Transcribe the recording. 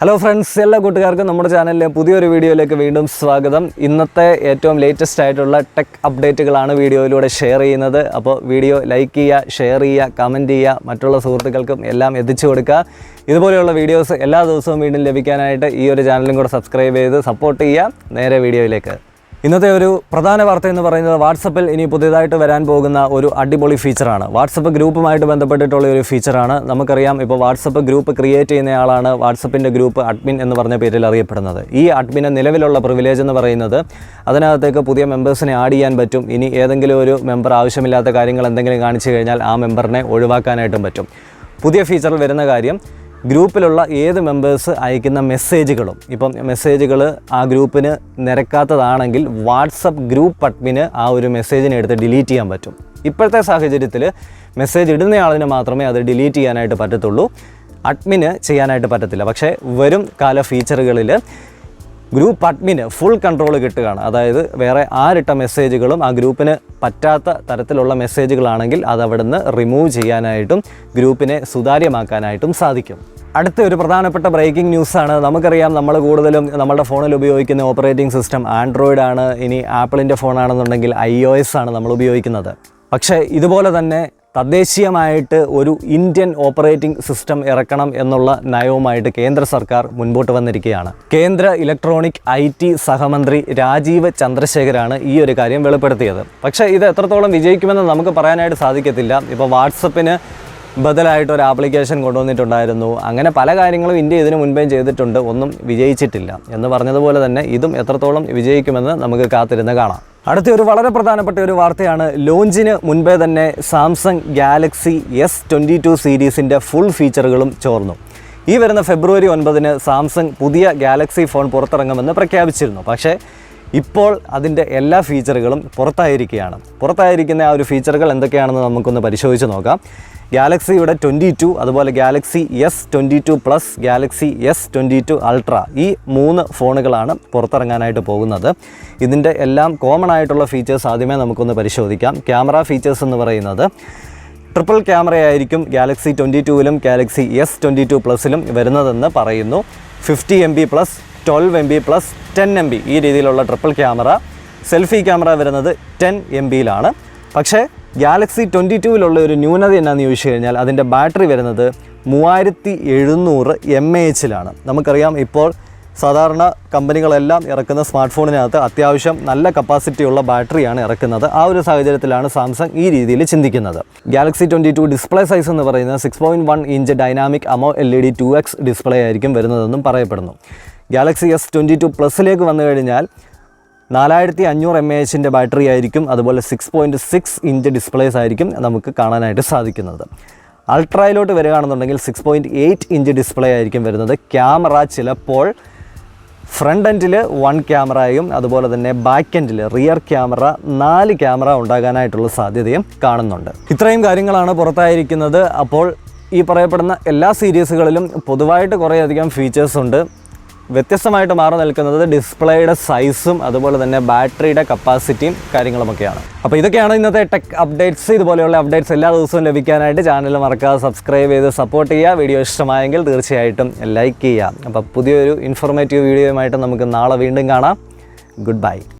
Hello friends, എല്ലാ കൂട്ടുകാർക്കും നമ്മുടെ ചാനലിലെ പുതിയൊരു വീഡിയോയിലേക്ക് വീണ്ടും സ്വാഗതം. ഇന്നത്തെ ഏറ്റവും ലേറ്റസ്റ്റ് ആയിട്ടുള്ള ടെക് അപ്ഡേറ്റുകളാണ് വീഡിയോയിലൂടെ ഷെയർ ചെയ്യുന്നത്. അപ്പോൾ വീഡിയോ ലൈക്ക് ചെയ്യുക, ഷെയർ ചെയ്യുക, കമൻറ്റ് ചെയ്യുക, മറ്റുള്ള സുഹൃത്തുക്കൾക്കും എല്ലാം എത്തിച്ചു കൊടുക്കുക. ഇതുപോലെയുള്ള വീഡിയോസ് എല്ലാ ദിവസവും വീണ്ടും ലഭിക്കാനായിട്ട് ഈ ഒരു ചാനലും കൂടെ സബ്സ്ക്രൈബ് ചെയ്ത് സപ്പോർട്ട് ചെയ്യുക. നേരെ വീഡിയോയിലേക്ക്. ഇന്നത്തെ ഒരു പ്രധാന വാർത്ത എന്ന് പറയുന്നത് വാട്സപ്പിൽ ഇനി പുതിയതായിട്ട് വരാൻ പോകുന്ന ഒരു അടിപൊളി ഫീച്ചറാണ്. വാട്സപ്പ് ഗ്രൂപ്പുമായിട്ട് ബന്ധപ്പെട്ടിട്ടുള്ള ഒരു ഫീച്ചറാണ്. നമുക്കറിയാം, ഇപ്പോൾ വാട്സപ്പ് ഗ്രൂപ്പ് ക്രിയേറ്റ് ചെയ്യുന്നയാളാണ് വാട്സപ്പിൻ്റെ ഗ്രൂപ്പ് അഡ്മിൻ എന്ന് പറഞ്ഞ പേരിൽ അറിയപ്പെടുന്നത്. ഈ അഡ്മിന് നിലവിലുള്ള പ്രിവിലേജ് എന്ന് പറയുന്നത് അതിനകത്തേക്ക് പുതിയ മെമ്പേഴ്സിനെ ആഡ് ചെയ്യാൻ പറ്റും. ഇനി ഏതെങ്കിലും ഒരു മെമ്പർ ആവശ്യമില്ലാത്ത കാര്യങ്ങൾ എന്തെങ്കിലും കാണിച്ചു കഴിഞ്ഞാൽ ആ മെമ്പറിനെ ഒഴിവാക്കാനായിട്ടും പറ്റും. പുതിയ ഫീച്ചറിൽ വരുന്ന കാര്യം, ഗ്രൂപ്പിലുള്ള ഏത് മെമ്പേഴ്സ് അയക്കുന്ന മെസ്സേജുകളും, ഇപ്പം മെസ്സേജുകൾ ആ ഗ്രൂപ്പിന് നിരക്കാത്തതാണെങ്കിൽ വാട്സപ്പ് ഗ്രൂപ്പ് അഡ്മിന് ആ ഒരു മെസ്സേജിനെ എടുത്ത് ഡിലീറ്റ് ചെയ്യാൻ പറ്റും. ഇപ്പോഴത്തെ സാഹചര്യത്തിൽ മെസ്സേജ് ഇടുന്നയാളിന് മാത്രമേ അത് ഡിലീറ്റ് ചെയ്യാനായിട്ട് പറ്റത്തുള്ളൂ, അഡ്മിന് ചെയ്യാനായിട്ട് പറ്റത്തില്ല. പക്ഷേ വരും കാല ഫീച്ചറുകളിൽ ഗ്രൂപ്പ് അഡ്മിന് ഫുൾ കൺട്രോൾ കിട്ടുകയാണ്. അതായത് വേറെ ആരിട്ട മെസ്സേജുകളും ആ ഗ്രൂപ്പിന് പറ്റാത്ത തരത്തിലുള്ള മെസ്സേജുകളാണെങ്കിൽ അത് അവിടുന്ന് റിമൂവ് ചെയ്യാനായിട്ടും ഗ്രൂപ്പിനെ സുതാര്യമാക്കാനായിട്ടും സാധിക്കും. അടുത്ത ഒരു പ്രധാനപ്പെട്ട ബ്രേക്കിംഗ് ന്യൂസാണ്. നമുക്കറിയാം, നമ്മൾ കൂടുതലും നമ്മുടെ ഫോണിൽ ഉപയോഗിക്കുന്ന ഓപ്പറേറ്റിംഗ് സിസ്റ്റം ആൻഡ്രോയിഡ് ആണ്. ഇനി ആപ്പിളിൻ്റെ ഫോണാണെന്നുണ്ടെങ്കിൽ iOS ആണ് നമ്മൾ ഉപയോഗിക്കുന്നത്. പക്ഷേ ഇതുപോലെ തന്നെ തദ്ദേശീയമായിട്ട് ഒരു ഇന്ത്യൻ ഓപ്പറേറ്റിംഗ് സിസ്റ്റം ഇറക്കണം എന്നുള്ള നയവുമായിട്ട് കേന്ദ്ര സർക്കാർ മുൻപോട്ട് വന്നിരിക്കുകയാണ്. കേന്ദ്ര ഇലക്ട്രോണിക് IT സഹമന്ത്രി രാജീവ് ചന്ദ്രശേഖരാണ് ഈ ഒരു കാര്യം വെളിപ്പെടുത്തിയത്. പക്ഷേ ഇത് എത്രത്തോളം വിജയിക്കുമെന്ന് നമുക്ക് പറയാനായിട്ട് സാധിക്കത്തില്ല. ഇപ്പോൾ വാട്സപ്പിന് ബദലായിട്ട് ഒരു ആപ്ലിക്കേഷൻ കൊണ്ടുവന്നിട്ടുണ്ടായിരുന്നു. അങ്ങനെ പല കാര്യങ്ങളും ഇന്ത്യ ഇതിനു മുൻപേ ചെയ്തിട്ടുണ്ട്, ഒന്നും വിജയിച്ചിട്ടില്ല. എന്ന് പറഞ്ഞതുപോലെ തന്നെ ഇതും എത്രത്തോളം വിജയിക്കുമെന്ന് നമുക്ക് കാത്തിരുന്ന് കാണാം. അടുത്ത ഒരു വളരെ പ്രധാനപ്പെട്ട ഒരു വാർത്തയാണ്. ലോഞ്ചിന് മുൻപേ തന്നെ സാംസങ് ഗാലക്സി S22 സീരീസിൻ്റെ ഫുൾ ഫീച്ചറുകളും ചോർന്നു. ഈ വരുന്ന ഫെബ്രുവരി 9 സാംസങ് പുതിയ ഗാലക്സി ഫോൺ പുറത്തിറങ്ങുമെന്ന് പ്രഖ്യാപിച്ചിരുന്നു. പക്ഷേ ഇപ്പോൾ അതിൻ്റെ എല്ലാ ഫീച്ചറുകളും പുറത്തായിരിക്കുന്ന ആ ഒരു ഫീച്ചറുകൾ എന്തൊക്കെയാണെന്ന് നമുക്കൊന്ന് പരിശോധിച്ച് നോക്കാം. ഗാലക്സിയുടെ 22, അതുപോലെ Galaxy S22 plus, Galaxy S22 ultra, ഈ 3 ഫോണുകളാണ് പുറത്തിറങ്ങാനായിട്ട് പോകുന്നത്. ഇതിൻ്റെ എല്ലാം കോമൺ ആയിട്ടുള്ള ഫീച്ചേഴ്സ് ആദ്യമേ നമുക്കൊന്ന് പരിശോധിക്കാം. ക്യാമറ ഫീച്ചേഴ്സ് എന്ന് പറയുന്നത് ട്രിപ്പിൾ ക്യാമറയായിരിക്കും ഗാലക്സി 22ലും ഗാലക്സി S22 പ്ലസിലും വരുന്നതെന്ന് പറയുന്നു. 50 MB plus, 12 MB plus, 10 MB ഈ രീതിയിലുള്ള ട്രിപ്പിൾ ക്യാമറ. സെൽഫി ക്യാമറ വരുന്നത് 10 MBയിലാണ്. പക്ഷേ ഗാലക്സി 22വിലുള്ള ഒരു ന്യൂനത എന്നാന്ന് ചോദിച്ചു കഴിഞ്ഞാൽ അതിൻ്റെ ബാറ്ററി വരുന്നത് 3700 mAhലാണ്. നമുക്കറിയാം, ഇപ്പോൾ സാധാരണ കമ്പനികളെല്ലാം ഇറക്കുന്ന സ്മാർട്ട് ഫോണിനകത്ത് അത്യാവശ്യം നല്ല കപ്പാസിറ്റിയുള്ള ബാറ്ററിയാണ് ഇറക്കുന്നത്. ആ ഒരു സാഹചര്യത്തിലാണ് സാംസങ് ഈ രീതിയിൽ ചിന്തിക്കുന്നത്. ഗാലക്സി 22 ഡിസ്പ്ലേ സൈസ് എന്ന് പറയുന്നത് 6.1 inch dynamic AMOLED 2X display ആയിരിക്കും വരുന്നതെന്നും പറയപ്പെടുന്നു. ഗാലക്സി S22 പ്ലസിലേക്ക് വന്നു കഴിഞ്ഞാൽ 4500 mAhൻ്റെ ബാറ്ററി ആയിരിക്കും. അതുപോലെ 6.6 ഇഞ്ച് ഡിസ്പ്ലേസ് ആയിരിക്കും നമുക്ക് കാണാനായിട്ട് സാധിക്കുന്നത്. അൾട്രയിലോട്ട് വരികയാണെന്നുണ്ടെങ്കിൽ 6.8 ഇഞ്ച് ഡിസ്പ്ലേ ആയിരിക്കും വരുന്നത്. ക്യാമറ ചിലപ്പോൾ ഫ്രണ്ട് എൻഡിൽ 1 ക്യാമറയും അതുപോലെ തന്നെ ബാക്ക് എൻഡിൽ റിയർ ക്യാമറ 4 ക്യാമറ ഉണ്ടാകാനായിട്ടുള്ള സാധ്യതയും കാണുന്നുണ്ട്. ഇത്രയും കാര്യങ്ങളാണ് പുറത്തായിരിക്കുന്നത്. അപ്പോൾ ഈ പറയപ്പെടുന്ന എല്ലാ സീരീസുകളിലും പൊതുവായിട്ട് കുറേയധികം ഫീച്ചേഴ്സ് ഉണ്ട്. വ്യത്യസ്തമായിട്ട് മാറി നിൽക്കുന്നത് ഡിസ്പ്ലേയുടെ സൈസും അതുപോലെ തന്നെ ബാറ്ററിയുടെ കപ്പാസിറ്റിയും കാര്യങ്ങളുമൊക്കെയാണ്. അപ്പോൾ ഇതൊക്കെയാണ് ഇന്നത്തെ ടെക് അപ്ഡേറ്റ്സ്. ഇതുപോലെയുള്ള അപ്ഡേറ്റ്സ് എല്ലാ ദിവസവും ലഭിക്കാനായിട്ട് ചാനൽ മറക്കാതെ സബ്സ്ക്രൈബ് ചെയ്ത് സപ്പോർട്ട് ചെയ്യുക. വീഡിയോ ഇഷ്ടമായെങ്കിൽ തീർച്ചയായിട്ടും ലൈക്ക് ചെയ്യുക. അപ്പോൾ പുതിയൊരു ഇൻഫോർമേറ്റീവ് വീഡിയോയുമായിട്ട് നമുക്ക് നാളെ വീണ്ടും കാണാം. Good bye.